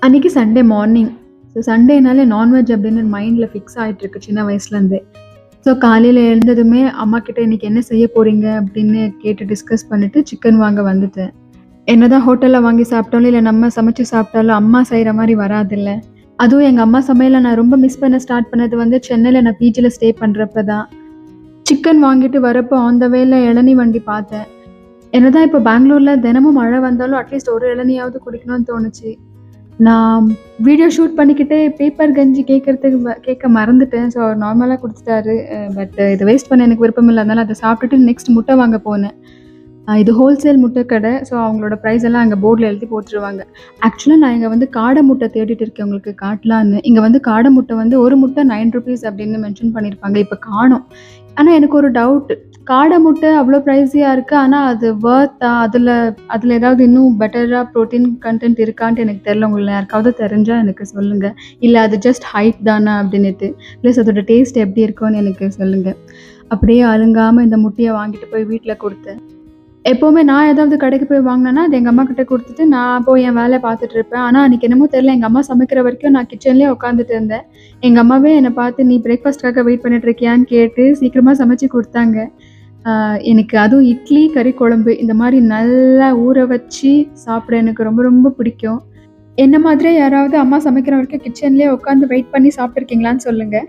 அன்னைக்கு Sunday morning. So சண்டேனாலே non veg அப்படின்னு மைண்டில் ஃபிக்ஸ் ஆகிட்டுருக்கு சின்ன வயசுலேருந்தே. ஸோ காலையில் எழுந்ததுமே அம்மாக்கிட்ட இன்றைக்கி என்ன செய்ய போகிறீங்க அப்படின்னு கேட்டு டிஸ்கஸ் பண்ணிவிட்டு சிக்கன் வாங்க வந்துட்டேன். என்னதான் ஹோட்டலில் வாங்கி சாப்பிட்டாலும் இல்லை நம்ம சமைச்சு சாப்பிட்டாலும் அம்மா செய்கிற மாதிரி வராதில்ல. அதுவும் எங்கள் அம்மா சமையலை நான் ரொம்ப மிஸ் பண்ண ஸ்டார்ட் பண்ணது வந்து சென்னையில் நான் பிஜியில் ஸ்டே பண்ணுறப்ப தான். சிக்கன் வாங்கிட்டு வரப்போ ஆன் த வேல இளநீ வண்டி பார்த்தேன். என்னதான் இப்போ பெங்களூரில் தினமும் மழை வந்தாலும் அட்லீஸ்ட் ஒரு இளநியாவது குடிக்கணும்னு தோணுச்சு. நான் வீடியோ ஷூட் பண்ணிக்கிட்டே பேப்பர் கஞ்சி கேட்க மறந்துட்டேன். ஸோ அவர் நார்மலாக குடுத்துட்டாரு. பட் இதை வேஸ்ட் பண்ண எனக்கு விருப்பம் இல்லை. அதனால அதை சாப்பிட்டுட்டு நெக்ஸ்ட் முட்டை வாங்க போனேன். இது ஹோல்சேல் முட்டை கடை. ஸோ அவங்களோட ப்ரைஸ் எல்லாம் அங்கே போர்டில் எழுதி போட்டுருவாங்க. ஆக்சுவலாக நான் இங்கே வந்து காடை முட்டை தேடிட்டு இருக்கேன் உங்களுக்கு காட்டலான்னு. இங்கே வந்து காடை முட்டை வந்து ஒரு முட்டை 9 rupees அப்படின்னு மென்ஷன் பண்ணியிருப்பாங்க. இப்போ காணோம். ஆனால் எனக்கு ஒரு டவுட். காடை முட்டை அவ்வளோ ப்ரைஸியாக இருக்குது. ஆனால் அது வர்த்தா? அதில் ஏதாவது இன்னும் பெட்டராக ப்ரோட்டீன் கண்டென்ட் இருக்கான்ட்டு எனக்கு தெரியல. உங்களை யாருக்காவது தெரிஞ்சால் எனக்கு சொல்லுங்கள். இல்லை அது ஜஸ்ட் ஹைப் தானா அப்படின்னுட்டு. ப்ளஸ் அதோட டேஸ்ட் எப்படி இருக்கும்னு எனக்கு சொல்லுங்கள். அப்படியே அலுங்காமல் இந்த முட்டையை வாங்கிட்டு போய் வீட்டில் கொடுத்தேன். எப்போவுமே நான் ஏதாவது கடைக்கு போய் வாங்கினேன்னா அது எங்கள் அம்மா கிட்ட கொடுத்துட்டு நான் போய் என் வேலையை பார்த்துட்டு இருப்பேன். ஆனால் அன்றைக்கி என்னமோ தெரியல, எங்கள் அம்மா சமைக்கிற வரைக்கும் நான் கிச்சன்லேயே உட்காந்துட்டு இருந்தேன். எங்கள் அம்மாவே என்னை பார்த்து நீ பிரேக்ஃபாஸ்ட்காக வெயிட் பண்ணிட்டு இருக்கியான்னு கேட்டு சீக்கிரமாக சமைச்சு கொடுத்தாங்க. எனக்கு அதுவும் இட்லி கறி குழம்பு இந்த மாதிரி நல்லா ஊற வச்சு சாப்பிட எனக்கு ரொம்ப ரொம்ப பிடிக்கும். என்ன மாதிரியே யாராவது அம்மா சமைக்கிற வரைக்கும் கிச்சன்லேயே உட்காந்து வெயிட் பண்ணி சாப்பிட்ருக்கீங்களான்னு சொல்லுங்கள்.